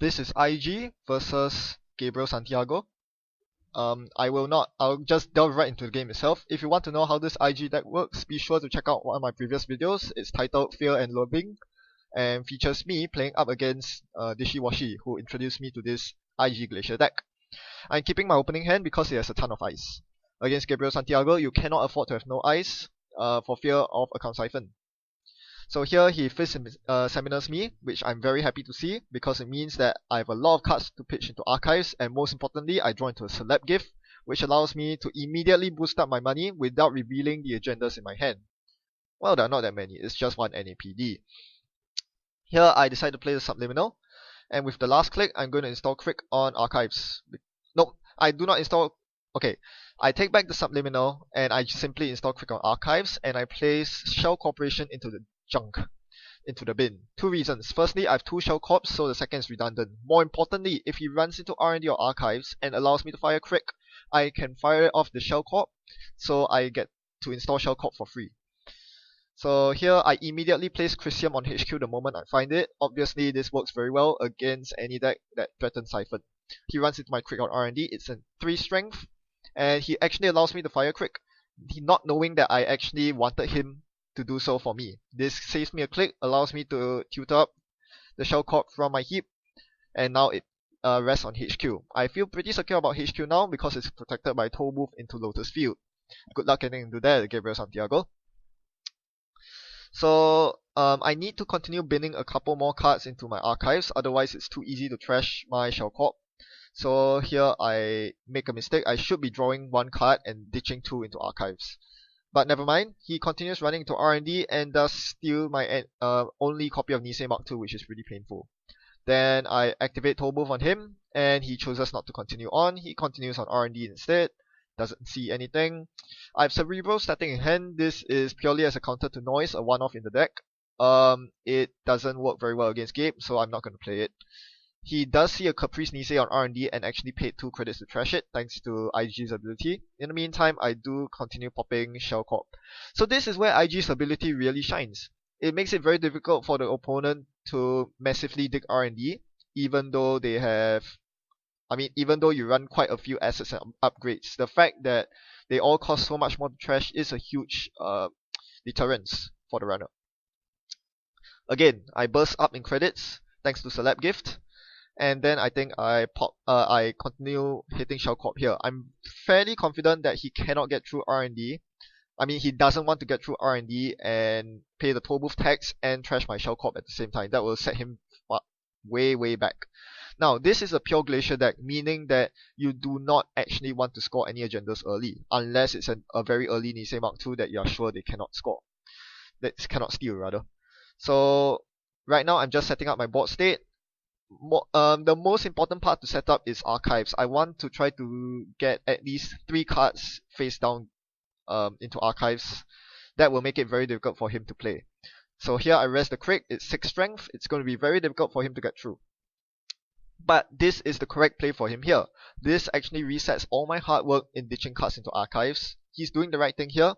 This is IG versus Gabriel Santiago. I'll just delve right into the game itself. If you want to know how this IG deck works, be sure to check out one of my previous videos. It's titled Fear and Loathing, and features me playing up against Dishiwashi, who introduced me to this IG Glacier deck. I'm keeping my opening hand because it has a ton of ice. Against Gabriel Santiago, you cannot afford to have no ice for fear of account siphon. So here he fist seminars me, which I'm very happy to see because it means that I have a lot of cards to pitch into archives, and most importantly, I draw into a celeb gift, which allows me to immediately boost up my money without revealing the agendas in my hand. Well, there are not that many, it's just one NAPD. Here I decide to play the Subliminal, and with the last click, I'm going to install Crick on archives. Nope, I do not install. Okay, I take back the Subliminal and I simply install Crick on archives, and I place Shell Corporation into the junk, into the bin. Two reasons. Firstly, I have two Shell Corps, so the second is redundant. More importantly, if he runs into R&D or archives and allows me to fire Crick, I can fire it off the Shell Corp, so I get to install Shell Corp for free. So here I immediately place Chrysium on HQ the moment I find it. Obviously this works very well against any deck that threatens Siphon. He runs into my Crick on R&D, it's a 3 strength, and he actually allows me to fire Crick, not knowing that I actually wanted him to do so for me. This saves me a click, allows me to tutor up the Shell Corp from my heap, and now it rests on HQ. I feel pretty secure about HQ now because it's protected by Toll Booth into Lotus Field. Good luck getting into that, Gabriel Santiago. So I need to continue binning a couple more cards into my archives, otherwise it's too easy to trash my Shell Corp. So here I make a mistake. I should be drawing one card and ditching 2 into archives. But never mind, he continues running into R&D and does steal my only copy of Nisei Mark II, which is really painful. Then I activate Toll Booth on him, and he chooses not to continue on. He continues on R&D instead, doesn't see anything. I have Cerebral starting in hand. This is purely as a counter to Noise, a one-off in the deck. It doesn't work very well against Gabe, so I'm not going to play it. He does see a Caprice Nisei on R&D and actually paid 2 credits to trash it, thanks to IG's ability. In the meantime, I do continue popping Shell Corp. So this is where IG's ability really shines. It makes it very difficult for the opponent to massively dig R&D, even though they have... even though you run quite a few assets and upgrades. The fact that they all cost so much more to trash is a huge deterrence for the runner. Again, I burst up in credits, thanks to Celeb Gift. And then I think I continue hitting Shell Corp here. I'm fairly confident that he cannot get through R&D. He doesn't want to get through R&D and pay the Toll Booth tax and trash my Shell Corp at the same time. That will set him way back. Now, this is a pure Glacier deck, meaning that you do not actually want to score any agendas early, unless it's a very early Nisei Mark II that you are sure they cannot score. That cannot steal, rather. So, right now I'm just setting up my board state. The most important part to set up is archives. I want to try to get at least 3 cards face down into archives. That will make it very difficult for him to play. So here I rest the Crick, it's 6 strength, it's going to be very difficult for him to get through. But this is the correct play for him here. This actually resets all my hard work in ditching cards into archives. He's doing the right thing here.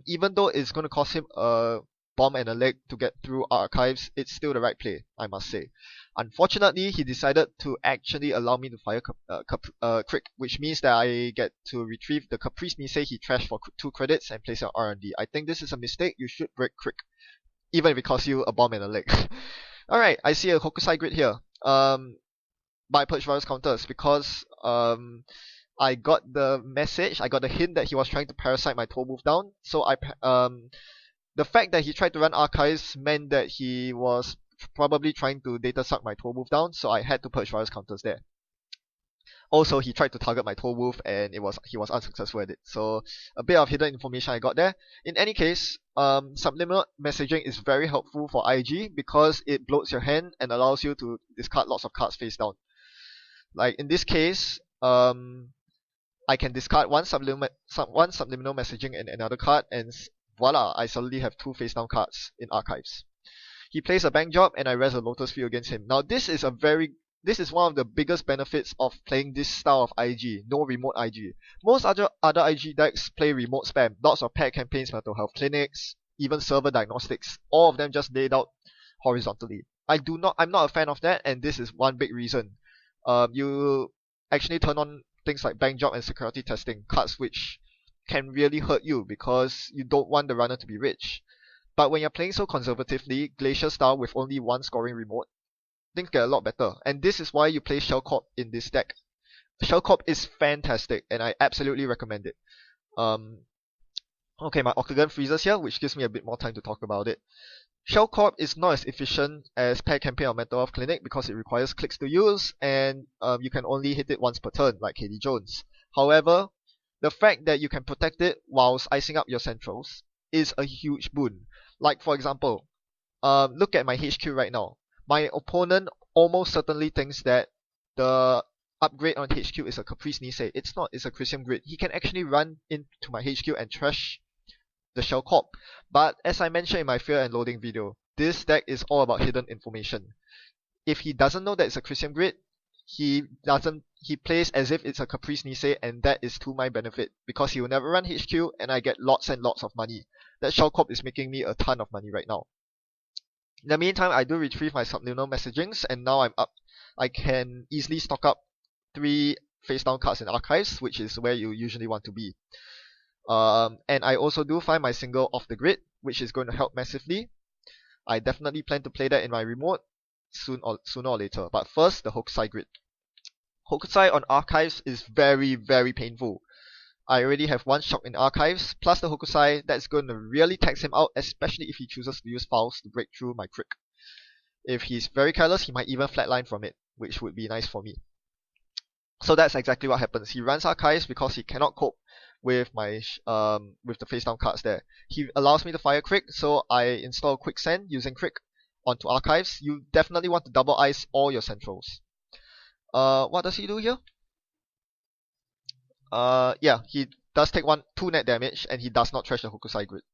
Even though it's going to cost him a bomb and a leg to get through archives, it's still the right play, I must say. Unfortunately, he decided to actually allow me to fire Crick, which means that I get to retrieve the Caprice Nisei he trashed for 2 credits and place it on R&D. I think this is a mistake. You should break Crick, even if it costs you a bomb and a leg. Alright, I see a Hokusai grid here. By Purge Virus counters, because I got the message, I got the hint that he was trying to parasite my Toll Booth down. So the fact that he tried to run archives meant that he was probably trying to data suck my Toll Booth down, so I had to Purge Virus counters there. Also, he tried to target my Toll Booth and he was unsuccessful at it. So a bit of hidden information I got there. In any case, subliminal messaging is very helpful for IG because it bloats your hand and allows you to discard lots of cards face down. Like in this case, I can discard one subliminal messaging and another card, and voila, I suddenly have 2 face down cards in archives. He plays a bank job and I rest a Lotus Field against him. Now this is one of the biggest benefits of playing this style of IG, no remote IG. Most other IG decks play remote spam, lots of pet campaigns, mental health clinics, even server diagnostics, all of them just laid out horizontally. I'm not a fan of that, and this is one big reason. You actually turn on things like bank job and security testing, cards which can really hurt you because you don't want the runner to be rich. But when you're playing so conservatively, Glacier style with only one scoring remote, things get a lot better. And this is why you play Shell Corp in this deck. Shell Corp is fantastic, and I absolutely recommend it. Okay, my Octagon freezes here, which gives me a bit more time to talk about it. Shell Corp is not as efficient as Pair Campaign or Mental Health Clinic because it requires clicks to use, and you can only hit it once per turn, like KD Jones. However, the fact that you can protect it whilst icing up your centrals is a huge boon. Like, for example, look at my HQ right now. My opponent almost certainly thinks that the upgrade on HQ is a Caprice Nice. It's not, it's a Chrysium Grid. He can actually run into my HQ and trash the Shell Corp. But as I mentioned in my Fear and Loading video, this deck is all about hidden information. If he doesn't know that it's a Chrysium Grid, he plays as if it's a Caprice Nice, and that is to my benefit because he will never run HQ and I get lots and lots of money. That Shell Corp is making me a ton of money right now. In the meantime, I do retrieve my subliminal messagings, and now I'm up. I can easily stock up 3 face down cards in archives, which is where you usually want to be. And I also do find my single off the grid, which is going to help massively. I definitely plan to play that in my remote sooner or later. But first, the Hokusai grid. Hokusai on archives is very, very painful. I already have 1 shock in archives, plus the Hokusai that's going to really tax him out, especially if he chooses to use fouls to break through my crick. If he's very careless, he might even flatline from it, which would be nice for me. So that's exactly what happens. He runs archives because he cannot cope with my with the face down cards there. He allows me to fire crick, so I install quicksand using crick onto archives. You definitely want to double ice all your centrals. What does he do here? Yeah, he does take 2 net damage, and he does not trash the Hokusai grid.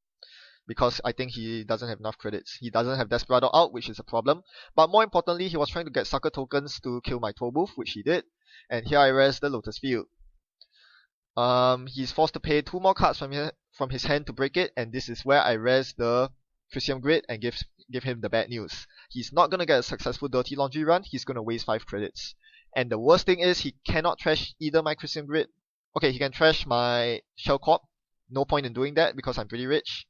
Because I think he doesn't have enough credits. He doesn't have Desperado out, which is a problem. But more importantly, he was trying to get sucker tokens to kill my Toll Booth, which he did. And here I res the Lotus Field. He's forced to pay 2 more cards from his hand to break it, and this is where I res the Chrysium Grid and give him the bad news. He's not gonna get a successful Dirty Laundry run, he's gonna waste 5 credits. And the worst thing is, he cannot trash either my Chrysium Grid. Okay, he can trash my Shell Corp. No point in doing that because I'm pretty rich.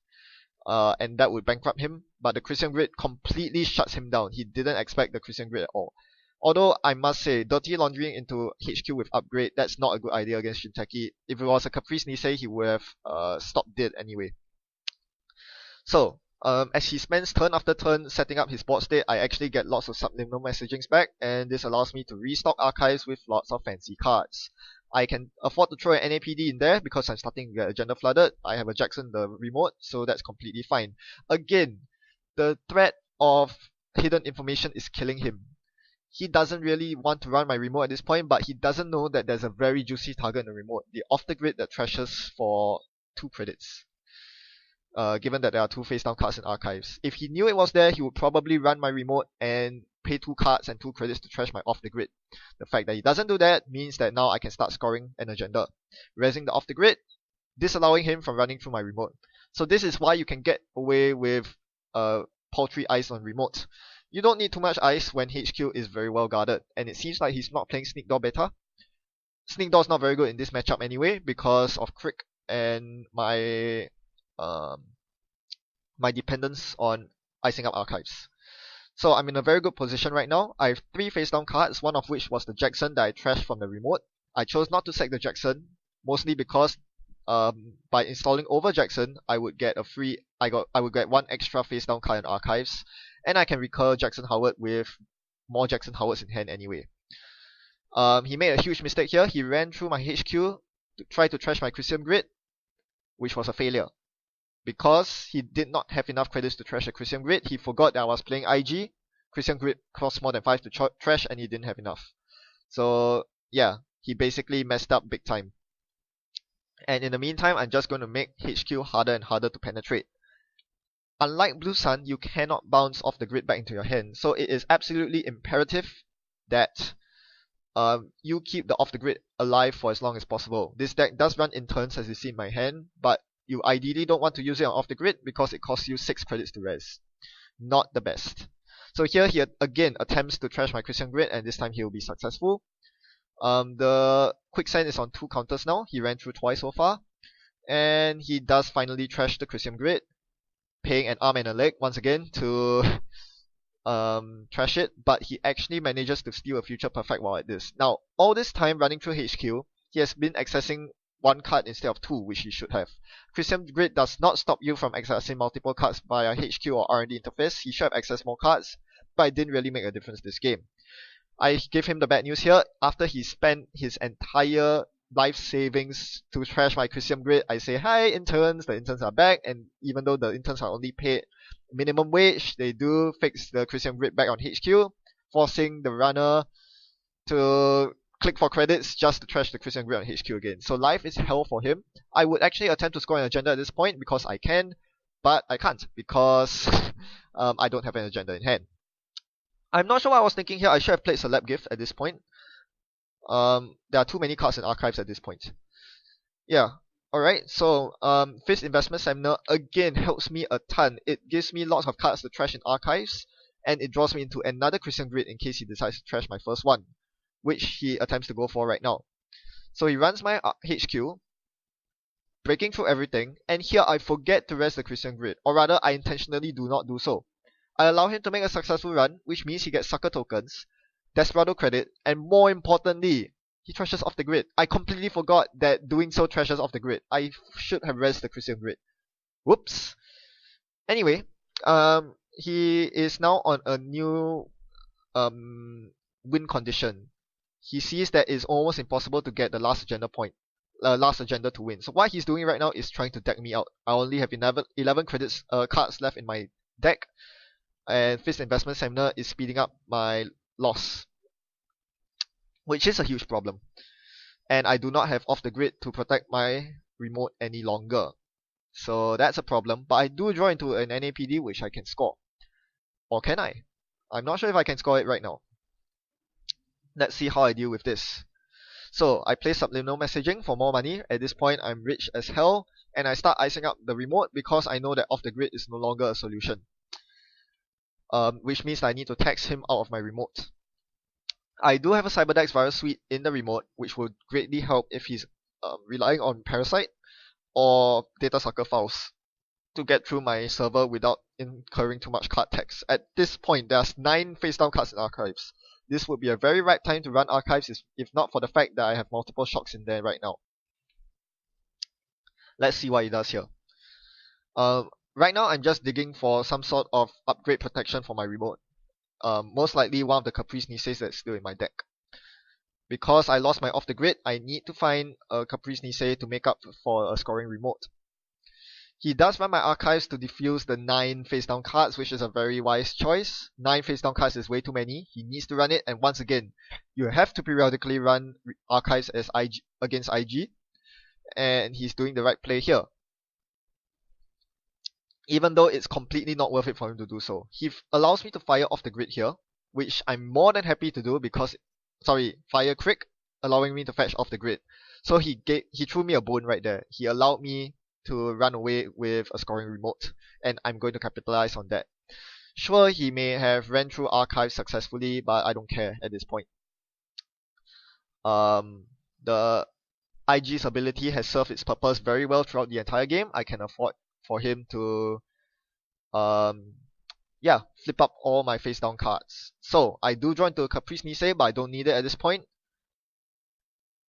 And that would bankrupt him. But the Chrysium Grid completely shuts him down. He didn't expect the Chrysium Grid at all. Although, I must say, Dirty Laundering into HQ with upgrade, that's not a good idea against Shinteki. If it was a Caprice Nice, he would have stopped dead anyway. So, as he spends turn after turn setting up his board state, I actually get lots of subliminal messagings back, and this allows me to restock archives with lots of fancy cards. I can afford to throw an NAPD in there because I'm starting to get agenda flooded. I have a Jackson the remote, so that's completely fine. Again, the threat of hidden information is killing him. He doesn't really want to run my remote at this point, but he doesn't know that there's a very juicy target in the remote. The off the grid that trashes for 2 credits. Given that there are 2 face down cards in archives. If he knew it was there, he would probably run my remote and pay 2 cards and 2 credits to trash my off the grid. The fact that he doesn't do that means that now I can start scoring an agenda. Raising the off the grid, disallowing him from running through my remote. So this is why you can get away with paltry ice on remote. You don't need too much ice when HQ is very well guarded, and it seems like he's not playing Sneak Door beta. Sneak Door is not very good in this matchup anyway because of Crick and my my dependence on icing up archives. So I'm in a very good position right now. I have 3 face down cards, one of which was the Jackson that I trashed from the remote. I chose not to sack the Jackson, mostly because by installing over Jackson, I would get I would get 1 extra face down card in archives, and I can recur Jackson Howard with more Jackson Howards in hand anyway. He made a huge mistake here. He ran through my HQ to try to trash my Chrysium Grid, which was a failure. Because he did not have enough credits to trash a Chrysium Grid, he forgot that I was playing IG. Chrysium Grid costs more than 5 to trash, and he didn't have enough. So yeah, he basically messed up big time. And in the meantime, I'm just going to make HQ harder and harder to penetrate. Unlike Blue Sun, you cannot bounce off the grid back into your hand, so it is absolutely imperative that you keep the off the grid alive for as long as possible. This deck does run in turns, as you see in my hand, but you ideally don't want to use it on off the grid because it costs you 6 credits to res. Not the best. So here he again attempts to trash my Christian Grid, and this time he will be successful. The Quicksand is on 2 counters now. He ran through twice so far. And he does finally trash the Christian Grid, paying an arm and a leg once again to trash it, but he actually manages to steal a future perfect while at this. Now, all this time running through HQ, he has been accessing 1 card instead of 2, which he should have. Christian Grid does not stop you from accessing multiple cards via HQ or R&D interface. He should have accessed more cards, but it didn't really make a difference this game. I give him the bad news here. After he spent his entire life savings to trash my Christian Grid, I say, hi interns, the interns are back, and even though the interns are only paid minimum wage, they do fix the Christian Grid back on HQ, forcing the runner to click for credits just to trash the Christian Grid on HQ again. So life is hell for him. I would actually attempt to score an agenda at this point because I can, but I can't because I don't have an agenda in hand. I'm not sure what I was thinking here. I should have played Celeb Gift at this point. There are too many cards in archives at this point. Yeah. Alright, so Fist Investment Seminar again helps me a ton. It gives me lots of cards to trash in archives, and it draws me into another Christian Grid in case he decides to trash my first one, which he attempts to go for right now. So he runs my HQ, breaking through everything, and here I forget to rest the Christian Grid, or rather I intentionally do not do so. I allow him to make a successful run, which means he gets sucker tokens, Desperado credit, and more importantly, he trashes off the grid. I completely forgot that doing so trashes off the grid. I should have rested the Christian Grid. Whoops. Anyway, he is now on a new win condition. He sees that it's almost impossible to get the last agenda to win. So what he's doing right now is trying to deck me out. I only have 11 cards left in my deck, and Fist Investment Seminar is speeding up my loss, which is a huge problem. And I do not have off the grid to protect my remote any longer. So that's a problem, but I do draw into an NAPD which I can score. Or can I? I'm not sure if I can score it right now. Let's see how I deal with this. So I play Subliminal Messaging for more money. At this point I'm rich as hell, and I start icing up the remote because I know that off the grid is no longer a solution. Which means I need to tax him out of my remote. I do have a Cyberdex Virus Suite in the remote, which would greatly help if he's relying on Parasite or Data Sucker files to get through my server without incurring too much card tax. At this point, there's 9 face down cards in archives. This would be a very right time to run archives if not for the fact that I have multiple shocks in there right now. Let's see what he does here. Right now, I'm just digging for some sort of upgrade protection for my remote. Most likely one of the Caprice Niseis that's still in my deck. Because I lost my off the grid, I need to find a Caprice Nisei to make up for a scoring remote. He does run my archives to defuse the 9 face down cards, which is a very wise choice. 9 face down cards is way too many. He needs to run it, and once again, you have to periodically run archives as against IG, and he's doing the right play here. Even though it's completely not worth it for him to do so. He allows me to fire off the grid here, which I'm more than happy to do because, fire Crick, allowing me to fetch off the grid. So he threw me a bone right there. He allowed me to run away with a scoring remote, and I'm going to capitalize on that. Sure, he may have ran through archives successfully, but I don't care at this point. The IG's ability has served its purpose very well throughout the entire game. I can afford for him to flip up all my face down cards. So I do draw into a Caprice Nisei, but I don't need it at this point.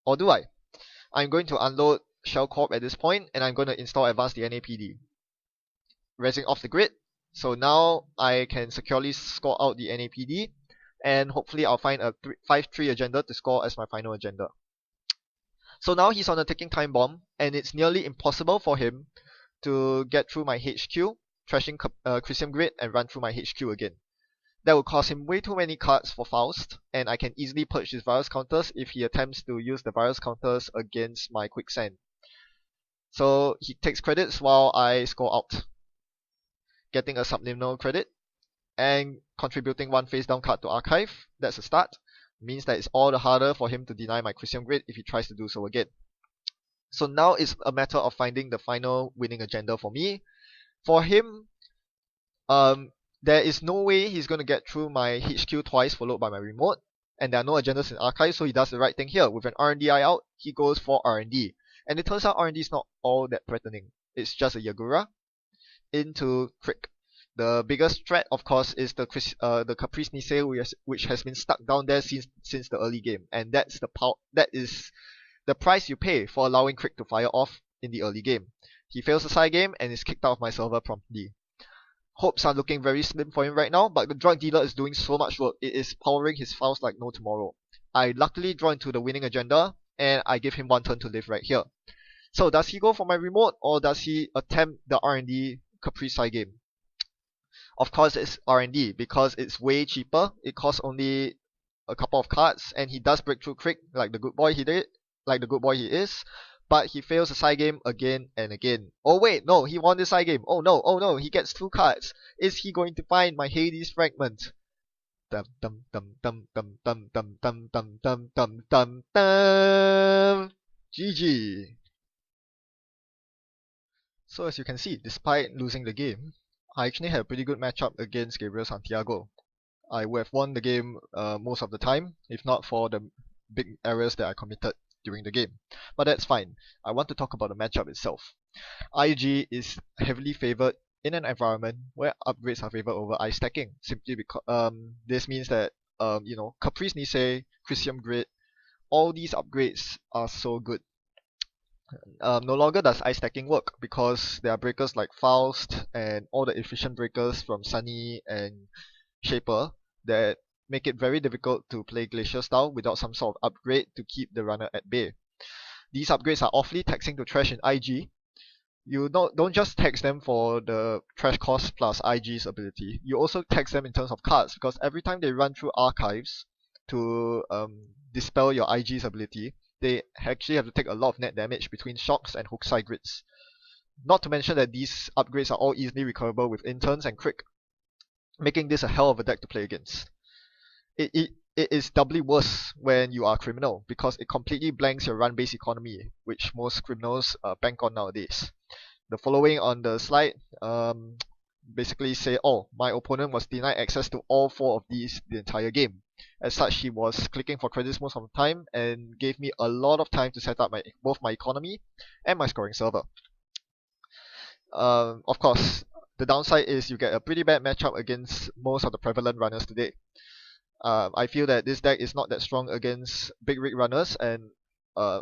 Or do I? I'm going to unload Shell Corp at this point, and I'm going to install Advanced NAPD. Raising off the grid. So now I can securely score out the NAPD, and hopefully I'll find a 5-3 agenda to score as my final agenda. So now he's on a ticking time bomb, and it's nearly impossible for him to get through my HQ, trashing Christian Grid, and run through my HQ again. That will cost him way too many cards for Faust, and I can easily purge his virus counters if he attempts to use the virus counters against my Quicksand. So he takes credits while I score out, getting a Subliminal credit, and contributing 1 face down card to archive. That's a start. Means that it's all the harder for him to deny my Christian Grid if he tries to do so again. So now it's a matter of finding the final winning agenda for me. For him, There is no way he's going to get through my HQ twice followed by my remote, and there are no agendas in archive, so he does the right thing here. With an R&D out, he goes for R&D. And it turns out R&D is not all that threatening. It's just a Yagura into Crick. The biggest threat, of course, is the Caprice Nisei, which has been stuck down there since the early game, and that is the price you pay for allowing Crick to fire off in the early game. He fails the side game and is kicked out of my server promptly. Hopes are looking very slim for him right now, but the drug dealer is doing so much work. It is powering his files like no tomorrow. I luckily draw into the winning agenda, and I give him one turn to live right here. So does he go for my remote, or does he attempt the R&D Caprice side game? Of course it's R&D, because it's way cheaper. It costs only a couple of cards, and he does break through Crick like the good boy he is. But he fails the side game again and again. Oh wait, no, he won the side game. Oh no, he gets 2 cards. Is he going to find my Hades fragment? Dum dum dum dum dum dum dum dum dum dum dum dum dum. GG. So as you can see, despite losing the game, I actually had a pretty good matchup against Gabriel Santiago. I would have won the game most of the time, if not for the big errors that I committed during the game. But that's fine. I want to talk about the matchup itself. IG is heavily favored in an environment where upgrades are favored over ice stacking, simply because this means that Caprice Nisei, Crisium Grid, all these upgrades are so good. No longer does ice stacking work because there are breakers like Faust and all the efficient breakers from Sunny and Shaper that make it very difficult to play Glacier style without some sort of upgrade to keep the runner at bay. These upgrades are awfully taxing to trash in IG. You don't just tax them for the trash cost plus IG's ability. You also tax them in terms of cards, because every time they run through archives to dispel your IG's ability, they actually have to take a lot of net damage between shocks and hook side grids. Not to mention that these upgrades are all easily recoverable with interns and Crick, making this a hell of a deck to play against. It is doubly worse when you are criminal, because it completely blanks your run-based economy, which most criminals bank on nowadays. The following on the slide basically say, oh, my opponent was denied access to all 4 of these the entire game. As such, he was clicking for credits most of the time and gave me a lot of time to set up both my economy and my scoring server. Of course, the downside is you get a pretty bad matchup against most of the prevalent runners today. I feel that this deck is not that strong against big rig runners, and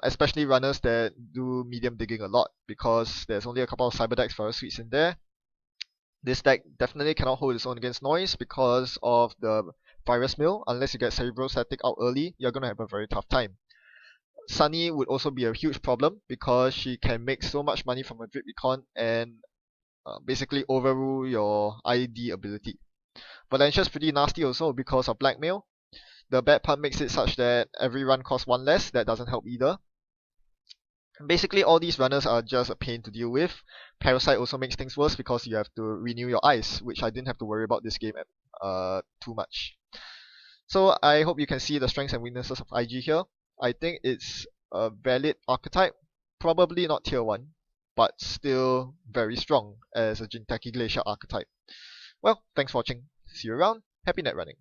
especially runners that do medium digging a lot, because there's only a couple of cyber decks for suites in there. This deck definitely cannot hold its own against noise because of the virus mill. Unless you get Cerebral Static out early, you're gonna have a very tough time. Sunny would also be a huge problem because she can make so much money from a drip recon and basically overrule your ID ability. Valencia is pretty nasty also because of blackmail. The bad part makes it such that every run costs 1 less. That doesn't help either. Basically, all these runners are just a pain to deal with. Parasite also makes things worse because you have to renew your ice, which I didn't have to worry about this game too much. So I hope you can see the strengths and weaknesses of IG here. I think it's a valid archetype, probably not tier 1, but still very strong as a Jinteki Glacier archetype. Well, thanks for watching. See you around. Happy net running.